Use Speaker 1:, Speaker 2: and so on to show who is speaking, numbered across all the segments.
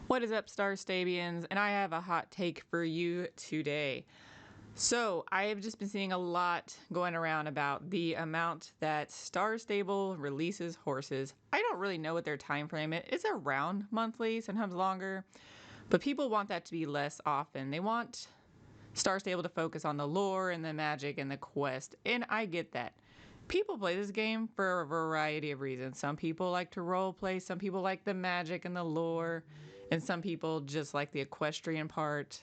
Speaker 1: What is up, Star Stabians? And I have a hot take for you today. So, I have just been seeing a lot going around about the amount that Star Stable releases horses. I don't really know what their time frame is. It's around monthly, sometimes longer. But people want that to be less often. They want Star Stable to focus on the lore and the magic and the quest. And I get that. People play this game for a variety of reasons. Some people like to role play, some people like the magic and the lore, and some people just like the equestrian part.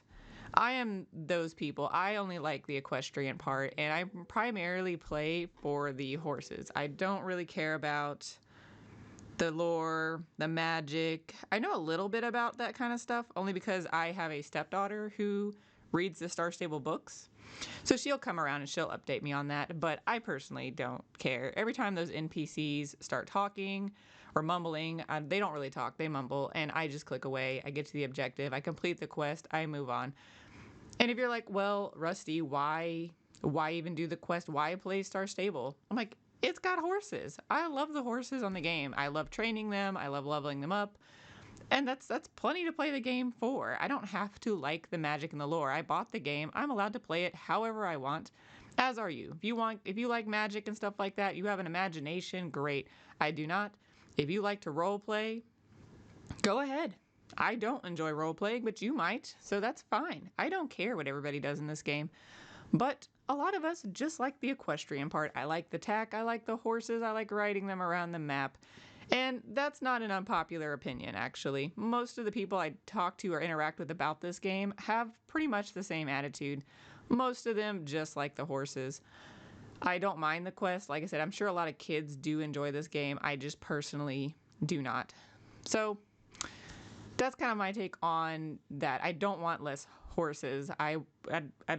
Speaker 1: I am those people. I only like the equestrian part, and I primarily play for the horses. I don't really care about the lore, the magic. I know a little bit about that kind of stuff, only because I have a stepdaughter who reads the Star Stable books. So she'll come around and she'll update me on that, but I personally don't care. Every time those NPCs start talking or mumbling, they don't really talk, they mumble, and I just click away. I get to the objective, I complete the quest, I move on. And if you're like, well, Rusty, why even do the quest? Why play Star Stable? I'm like, it's got horses. I love the horses on the game. I love training them. I love leveling them up. And that's plenty to play the game for. I don't have to like the magic and the lore. I bought the game. I'm allowed to play it however I want, as are you. If you like magic and stuff like that, you have an imagination, great. I do not. If you like to role play, go ahead. I don't enjoy role playing, but you might, so that's fine. I don't care what everybody does in this game. But a lot of us just like the equestrian part. I like the tack, I like the horses, I like riding them around the map. And that's not an unpopular opinion, actually. Most of the people I talk to or interact with about this game have pretty much the same attitude. Most of them just like the horses. I don't mind the quest. Like I said, I'm sure a lot of kids do enjoy this game. I just personally do not. So that's kind of my take on that. I don't want less horses. I'd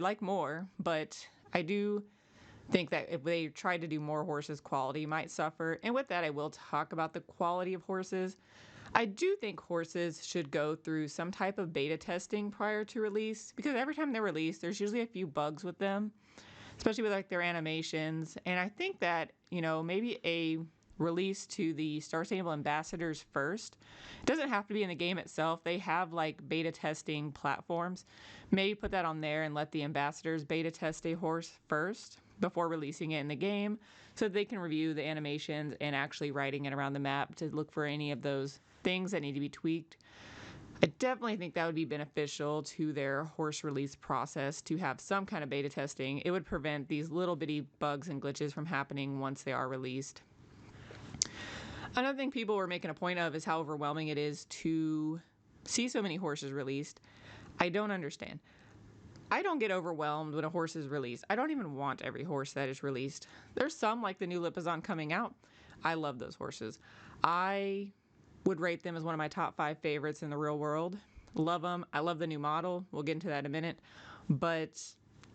Speaker 1: like more, but I do think that if they tried to do more horses, quality might suffer. And with that, I will talk about the quality of horses. I do think horses should go through some type of beta testing prior to release, because every time they're released, there's usually a few bugs with them, especially with like their animations. And I think that, maybe a release to the Star Stable ambassadors first. It doesn't have to be in the game itself. They have like beta testing platforms. Maybe put that on there and let the ambassadors beta test a horse first before releasing it in the game, so they can review the animations and actually writing it around the map to look for any of those things that need to be tweaked. I definitely think that would be beneficial to their horse release process to have some kind of beta testing. It would prevent these little bitty bugs and glitches from happening once they are released. Another thing people were making a point of is how overwhelming it is to see so many horses released. I don't understand. I don't get overwhelmed when a horse is released. I don't even want every horse that is released. There's some, like the new Lipizzan coming out. I love those horses. I would rate them as one of my top 5 favorites in the real world. Love them. I love the new model. We'll get into that in a minute. But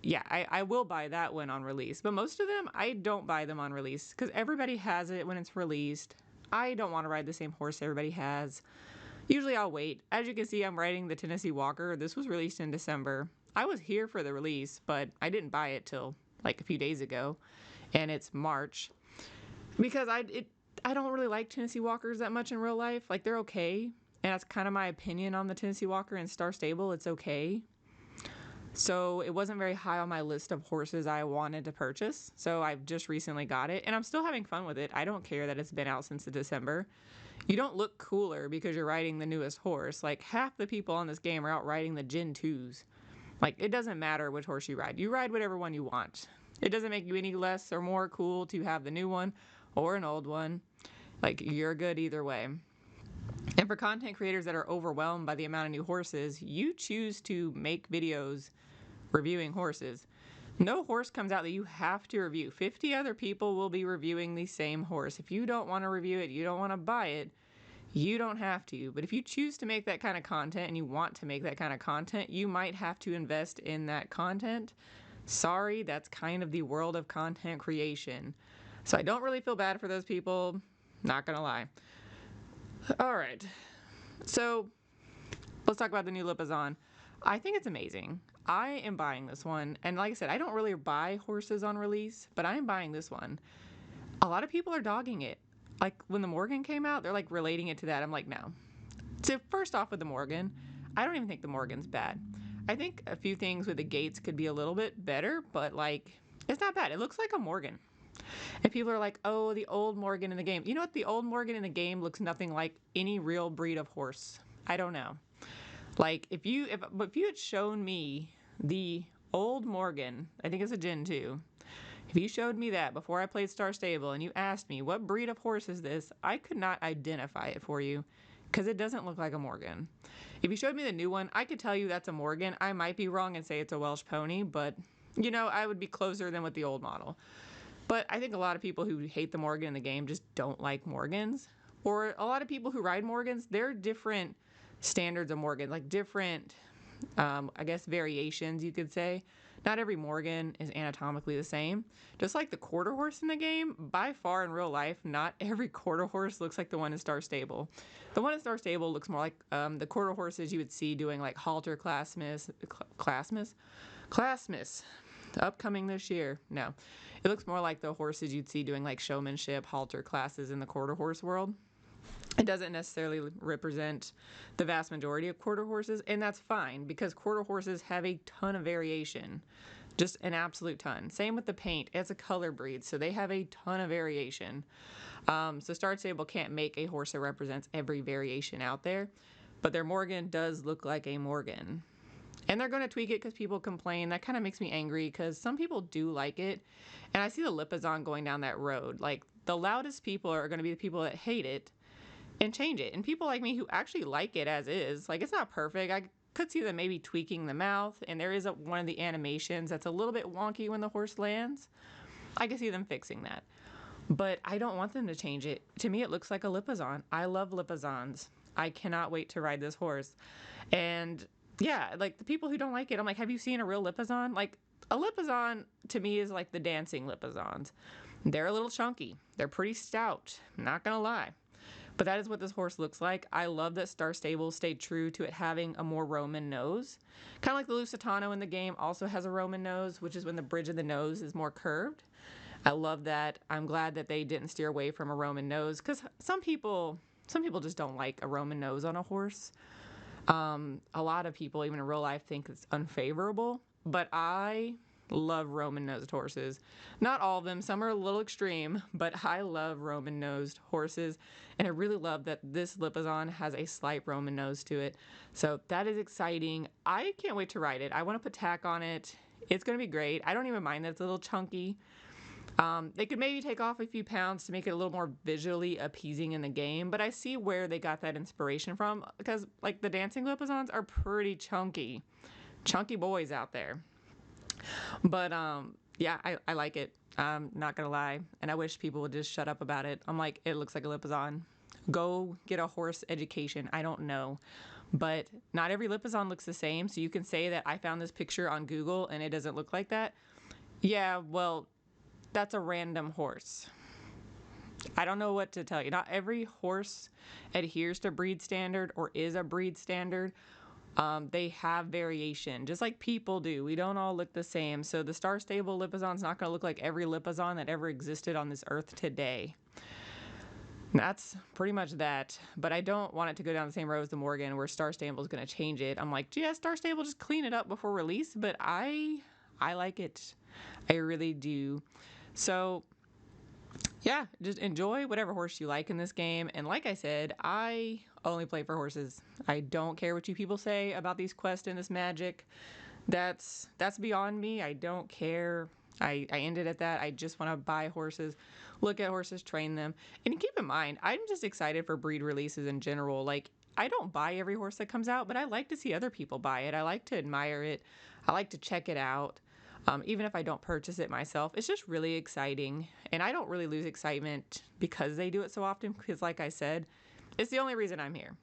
Speaker 1: yeah, I will buy that one on release. But most of them, I don't buy them on release because everybody has it when it's released. I don't want to ride the same horse everybody has. Usually I'll wait. As you can see, I'm riding the Tennessee Walker. This was released in December. I was here for the release, but I didn't buy it till like a few days ago, and it's March, because I don't really like Tennessee Walkers that much in real life. Like, they're okay, and that's kind of my opinion on the Tennessee Walker and Star Stable. It's okay. So it wasn't very high on my list of horses I wanted to purchase, so I've just recently got it, and I'm still having fun with it. I don't care that it's been out since December. You don't look cooler because you're riding the newest horse. Like, half the people on this game are out riding the Gen 2s. Like, it doesn't matter which horse you ride. You ride whatever one you want. It doesn't make you any less or more cool to have the new one or an old one. Like, you're good either way. And for content creators that are overwhelmed by the amount of new horses, you choose to make videos reviewing horses. No horse comes out that you have to review. 50 other people will be reviewing the same horse. If you don't want to review it, you don't want to buy it, you don't have to. But if you choose to make that kind of content and you want to make that kind of content, you might have to invest in that content. Sorry, that's kind of the world of content creation. So I don't really feel bad for those people. Not gonna lie. All right. So let's talk about the new Lipizzan. I think it's amazing. I am buying this one. And like I said, I don't really buy horses on release, but I'm buying this one. A lot of people are dogging it. Like, when the Morgan came out, they're like relating it to that. I'm like, no. So first off with the Morgan, I don't even think the Morgan's bad. I think a few things with the gates could be a little bit better, but like it's not bad. It looks like a Morgan. And people are like, oh, the old Morgan in the game. You know what? The old Morgan in the game looks nothing like any real breed of horse. I don't know. Like if you had shown me the old Morgan, I think it's a Gen 2. If you showed me that before I played Star Stable and you asked me what breed of horse is this, I could not identify it for you because it doesn't look like a Morgan. If you showed me the new one, I could tell you that's a Morgan. I might be wrong and say it's a Welsh pony, but you know, I would be closer than with the old model. But I think a lot of people who hate the Morgan in the game just don't like Morgans. Or a lot of people who ride Morgans, they're different standards of Morgan, like different, I guess, variations, you could say. Not every Morgan is anatomically the same. Just like the quarter horse in the game, by far in real life, not every quarter horse looks like the one in Star Stable. The one in Star Stable looks more like the quarter horses you would see doing like halter classmas, upcoming this year. No, it looks more like the horses you'd see doing like showmanship, halter classes in the quarter horse world. It doesn't necessarily represent the vast majority of quarter horses, and that's fine because quarter horses have a ton of variation, just an absolute ton. Same with the paint. It's a color breed, so they have a ton of variation. So Star Stable can't make a horse that represents every variation out there, but their Morgan does look like a Morgan. And they're going to tweak it because people complain. That kind of makes me angry because some people do like it. And I see the Lipizzan going down that road. Like, the loudest people are going to be the people that hate it and change it. And people like me who actually like it as is, like, it's not perfect. I could see them maybe tweaking the mouth. And there is one of the animations that's a little bit wonky when the horse lands. I can see them fixing that. But I don't want them to change it. To me, it looks like a Lipizzan. I love Lipizzans. I cannot wait to ride this horse. And yeah, like the people who don't like it, I'm like, have you seen a real Lipizzan? Like a Lipizzan to me is like the dancing Lipizzans. They're a little chunky. They're pretty stout. Not gonna lie. But that is what this horse looks like. I love that Star Stable stayed true to it having a more Roman nose. Kind of like the Lusitano in the game also has a Roman nose, which is when the bridge of the nose is more curved. I love that. I'm glad that they didn't steer away from a Roman nose because some people just don't like a Roman nose on a horse. A lot of people, even in real life, think it's unfavorable, but I love Roman-nosed horses. Not all of them. Some are a little extreme, but I love Roman-nosed horses, and I really love that this Lipizzan has a slight Roman nose to it. So that is exciting. I can't wait to ride it. I want to put tack on it. It's going to be great. I don't even mind that it's a little chunky. They could maybe take off a few pounds to make it a little more visually appeasing in the game, but I see where they got that inspiration from because like the dancing Lipizzans are pretty chunky boys out there. But yeah, I like it. I'm not gonna lie, and I wish people would just shut up about it. I'm like, it looks like a Lipizzan. Go get a horse education. I don't know. But not every Lipizzan looks the same, so you can say that I found this picture on Google and it doesn't look like that. Yeah, well, that's a random horse. I don't know what to tell you. Not every horse adheres to breed standard or is a breed standard. They have variation, just like people do. We don't all look the same. So the Star Stable Lipizzan's not going to look like every Lipizzan that ever existed on this earth today. That's pretty much that. But I don't want it to go down the same road as the Morgan where Star Stable is going to change it. I'm like, yeah, Star Stable, just clean it up before release. But I like it. I really do. So yeah, just enjoy whatever horse you like in this game. And like I said, I only play for horses. I don't care what you people say about these quests and this magic. That's beyond me. I don't care. I ended at that. I just want to buy horses, look at horses, train them. And keep in mind, I'm just excited for breed releases in general. Like, I don't buy every horse that comes out, but I like to see other people buy it. I like to admire it. I like to check it out. Even if I don't purchase it myself, it's just really exciting. And I don't really lose excitement because they do it so often because, like I said, it's the only reason I'm here.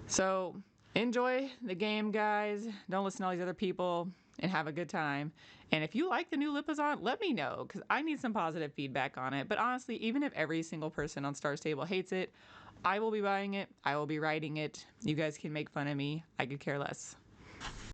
Speaker 1: So enjoy the game, guys. Don't listen to all these other people and have a good time. And if you like the new Lipizzan, let me know because I need some positive feedback on it. But honestly, even if every single person on Star Stable hates it, I will be buying it. I will be riding it. You guys can make fun of me. I could care less.